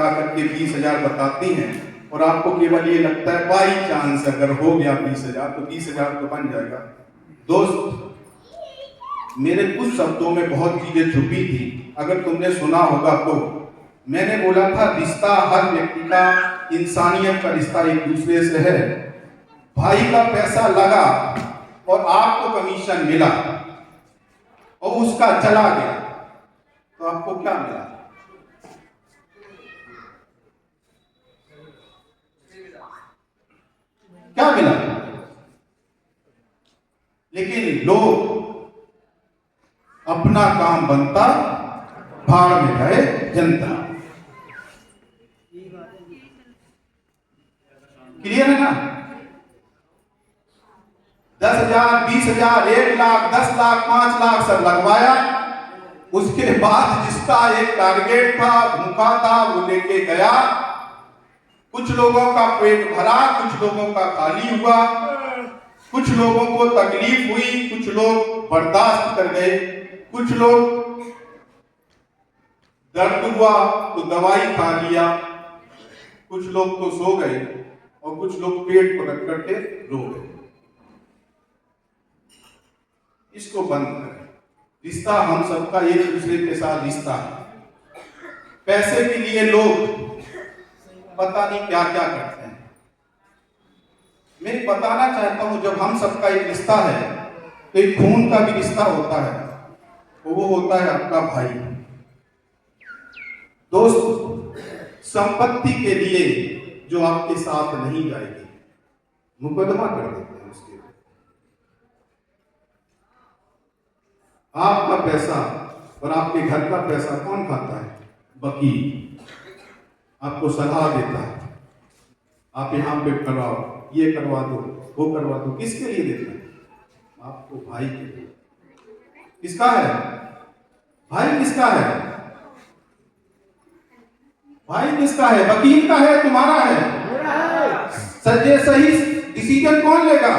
लगा करके 20,000 बताती हैं और आपको केवल ये लगता है बाई चांस अगर हो गया 20,000 तो 20,000 तो बन जाएगा। दोस्त, मेरे कुछ शब्दों में बहुत चीजें छुपी थी, अगर तुमने सुना होगा तो। मैंने बोला था रिश्ता हर व्यक्ति का, इंसानियत का रिश्ता एक दूसरे से है। भाई का पैसा लगा और आपको कमीशन मिला और उसका चला गया तो आपको क्या मिला? क्या मिला? लेकिन लोग अपना काम बनता, भाड़ में जाए जनता। क्लियर है ना? 10,000, 20,000, 1,00,000, 10,00,000, 5,00,000 सब लगवाया। उसके बाद जिसका एक टारगेट था, भूखा था, वो लेके गया। कुछ लोगों का पेट भरा, कुछ लोगों का खाली हुआ, कुछ लोगों को तकलीफ हुई, कुछ लोग बर्दाश्त कर गए, कुछ लोग दर्द हुआ तो दवाई खा लिया, कुछ लोग तो सो गए और कुछ लोग पेट पकड़ करके रो गए। इसको बंद करें। रिश्ता हम सबका एक दूसरे के साथ रिश्ता है। पैसे के लिए लोग पता नहीं क्या क्या करते हैं। मैं बताना चाहता हूं, जब हम सबका एक रिश्ता है तो एक खून का भी रिश्ता होता है, वो होता है आपका भाई। दोस्त, संपत्ति के लिए जो आपके साथ नहीं जाएगी, मुकदमा कर देते हैं उसके। आपका पैसा और आपके घर का पैसा कौन खाता है? वकील आपको सलाह देता है, आप यहाँ पे करवाओ, ये करवा दो, वो करवा दो। किसके लिए देता है? आपको भाई के लिए। किसका है भाई? किसका है भाई? किसका है? वकील का है? तुम्हारा है? सही सही डिसीजन कौन लेगा?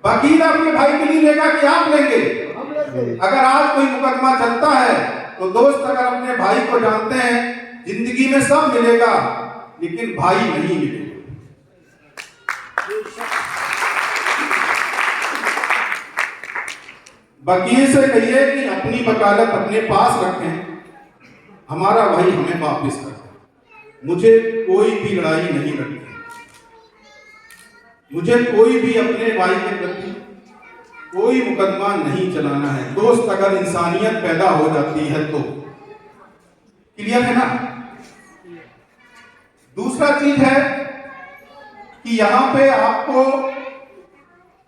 वकील अपने भाई के लिए लेगा कि आप लेंगे? अगर आज कोई मुकदमा चलता है तो दोस्त, अगर अपने भाई को जानते हैं, जिंदगी में सब मिलेगा लेकिन भाई नहीं मिलेगा। वकील से कहिए कि अपनी वकालत अपने पास रखें, हमारा भाई हमें वापस कर दे। मुझे कोई भी लड़ाई नहीं लड़नी, मुझे कोई भी अपने भाई के प्रति कोई मुकदमा नहीं चलाना है। दोस्त, अगर इंसानियत पैदा हो जाती है तो। क्लियर है ना? दूसरा चीज है कि यहां पे आपको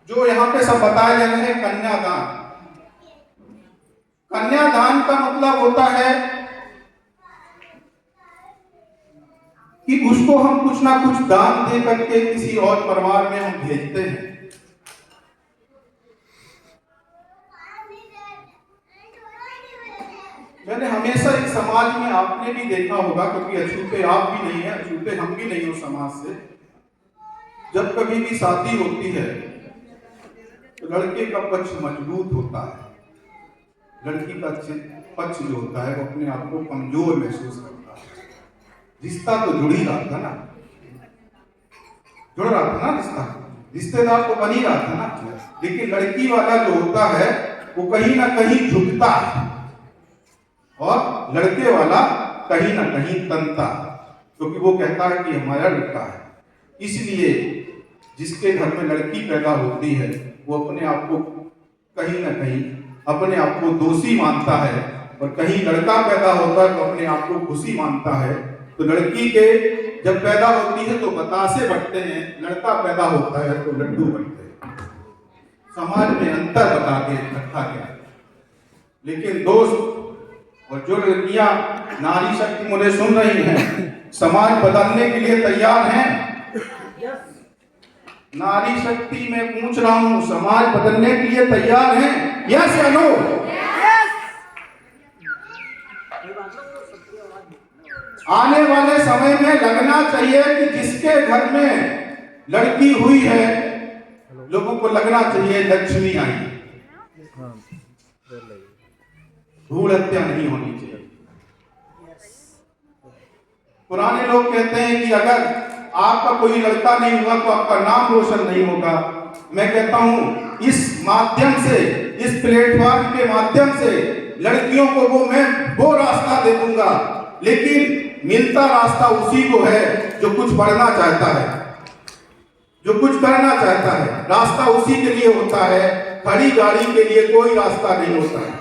जो यहां पे सब बताया जा रहा है, कन्यादान। कन्यादान का मतलब होता है कि उसको हम कुछ ना कुछ दान दे करके किसी और परिवार में हम भेजते हैं। मैंने हमेशा एक समाज में, आपने भी देखा होगा, क्योंकि अछूते आप भी नहीं है, अछूते हम भी नहीं हो समाज से। जब कभी भी शादी होती है तो लड़के का पक्ष मजबूत होता है, लड़की का पक्ष जो होता है वो अपने आप को कमजोर महसूस करता है। रिश्ता तो जुड़ ही रहा था ना, जुड़ रहा था ना रिश्ता, रिश्तेदार तो बन ही रहा था ना। लेकिन लड़की वाला जो होता है वो कहीं ना कहीं झुकता है और लड़के वाला कहीं ना कहीं तनता, क्योंकि वो कहता है कि हमारा लड़का है। इसलिए जिसके घर में लड़की पैदा होती है वो अपने आप को कहीं ना कहीं अपने आप को दोषी मानता है, और कहीं लड़का पैदा होता है तो अपने आप को खुशी मानता है। तो लड़की के जब पैदा होती है तो बतासे बटते हैं, लड़का पैदा होता है तो लड्डू बनते हैं। समाज में अंतर बता के रखा गया। लेकिन दोस्त, और जो लड़कियां नारी शक्ति मुझे सुन रही हैं, समाज बदलने के लिए तैयार हैं? नारी शक्ति में पूछ रहा हूं, समाज बदलने के लिए तैयार हैं? यस या नो? आने वाले समय में लगना चाहिए कि जिसके घर में लड़की हुई है, लोगों को लगना चाहिए लक्ष्मी आई, भ्रूण हत्या नहीं होनी चाहिए। पुराने लोग कहते हैं कि अगर आपका कोई लड़का नहीं हुआ तो आपका नाम रोशन नहीं होगा। मैं कहता हूं इस माध्यम से, इस प्लेटफॉर्म के माध्यम से लड़कियों को मैं वो रास्ता दे दूंगा, लेकिन मिलता रास्ता उसी को है जो कुछ बढ़ना चाहता है, जो कुछ करना चाहता है। रास्ता उसी के लिए होता है, खड़ी गाड़ी के लिए कोई रास्ता नहीं होता है।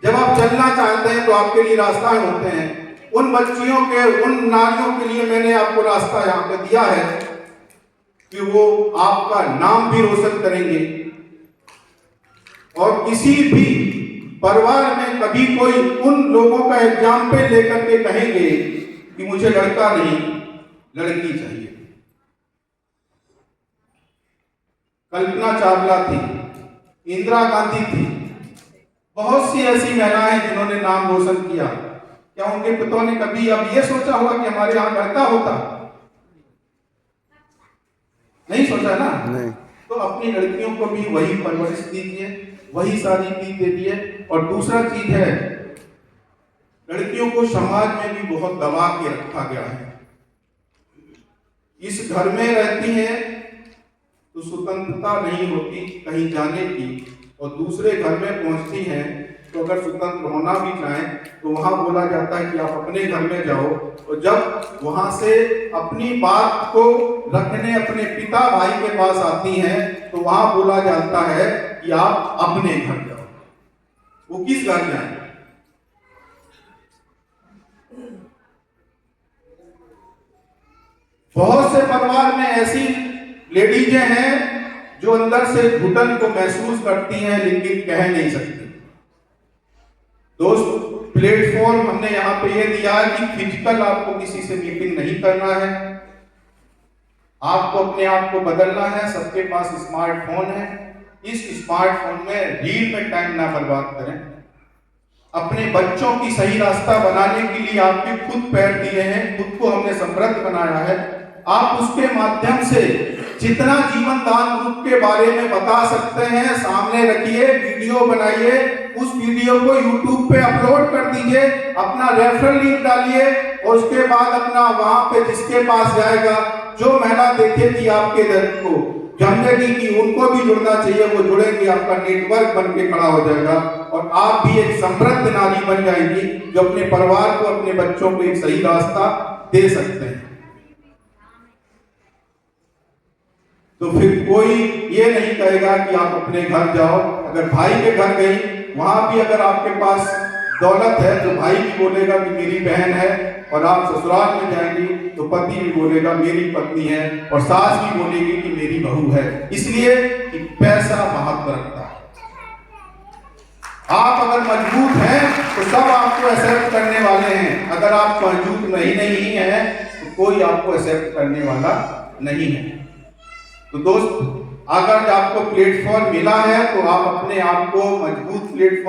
जब आप चलना चाहते हैं तो आपके लिए रास्ता होते हैं। उन बच्चियों के, उन नारियों के लिए मैंने आपको रास्ता यहाँ पे दिया है कि वो आपका नाम भी रोशन करेंगे। और किसी भी परिवार में कभी कोई उन लोगों का एग्जाम्पल लेकर के कहेंगे कि मुझे लड़का नहीं लड़की चाहिए। कल्पना चावला थी, इंदिरा गांधी थी, बहुत सी ऐसी महिलाएं जिन्होंने नाम रोशन किया। क्या उनके पिताओं ने कभी अब ये सोचा होगा कि हमारे यहाँ लड़का होता? नहीं सोचा ना। नहीं। तो अपनी लड़कियों को भी वही परवरिश दीजिए, वही सारी चीज दे दिए। और दूसरा चीज है, लड़कियों को समाज में भी बहुत दबा के रखा गया है। इस घर में रहती है तो स्वतंत्रता नहीं होती कहीं जाने की, और दूसरे घर में पहुंचती हैं तो अगर स्वतंत्र होना भी चाहें तो वहां बोला जाता है कि आप अपने घर में जाओ। और जब वहां से अपनी बात को रखने अपने पिता भाई के पास आती हैं तो वहां बोला जाता है कि आप अपने घर जाओ। वो किस घर जाए? बहुत से परिवार में ऐसी लेडीजें हैं जो अंदर से घुटन को महसूस करती हैं लेकिन कह नहीं सकती। दोस्त, प्लेटफॉर्म हमने यहाँ पे ये दिया कि फिजिकल आपको किसी से मीटिंग नहीं करना है, आपको अपने आप को बदलना है। सबके पास स्मार्टफोन है, इस स्मार्टफोन में रील में टाइम ना बर्बाद करें। अपने बच्चों की सही रास्ता बनाने के लिए आपके खुद पैर दिए हैं, खुद को हमने समृद्ध बनाया है। आप उसके माध्यम से जितना जीवन दान ग्रुप के बारे में बता सकते हैं सामने रखिए, वीडियो बनाइए, उस वीडियो को YouTube पे अपलोड कर दीजिए, अपना रेफरल लिंक डालिए और उसके बाद अपना वहां पे जिसके पास जाएगा, जो महिला देखेगी आपके दर्द को, समझेगी कि उनको भी जुड़ना चाहिए, वो जुड़ेंगे, आपका नेटवर्क बन के खड़ा हो जाएगा और आप भी एक समृद्ध नारी बन जाएंगी जो अपने परिवार को, अपने बच्चों को एक सही रास्ता दे सकते हैं। तो फिर कोई ये नहीं कहेगा कि आप अपने घर जाओ। अगर भाई के घर गई, वहां भी अगर आपके पास दौलत है तो भाई भी बोलेगा कि मेरी बहन है, और आप ससुराल में जाएंगी तो पति भी बोलेगा मेरी पत्नी है, और सास भी बोलेगी कि मेरी बहू है। इसलिए कि पैसा महत्व रखता है। आप अगर मजबूत हैं तो सब आपको एक्सेप्ट करने वाले हैं, अगर आप मजबूत नहीं है तो कोई आपको एक्सेप्ट करने वाला नहीं है। तो दोस्त, अगर आपको प्लेटफॉर्म मिला है तो आप अपने आप को मजबूत प्लेटफॉर्म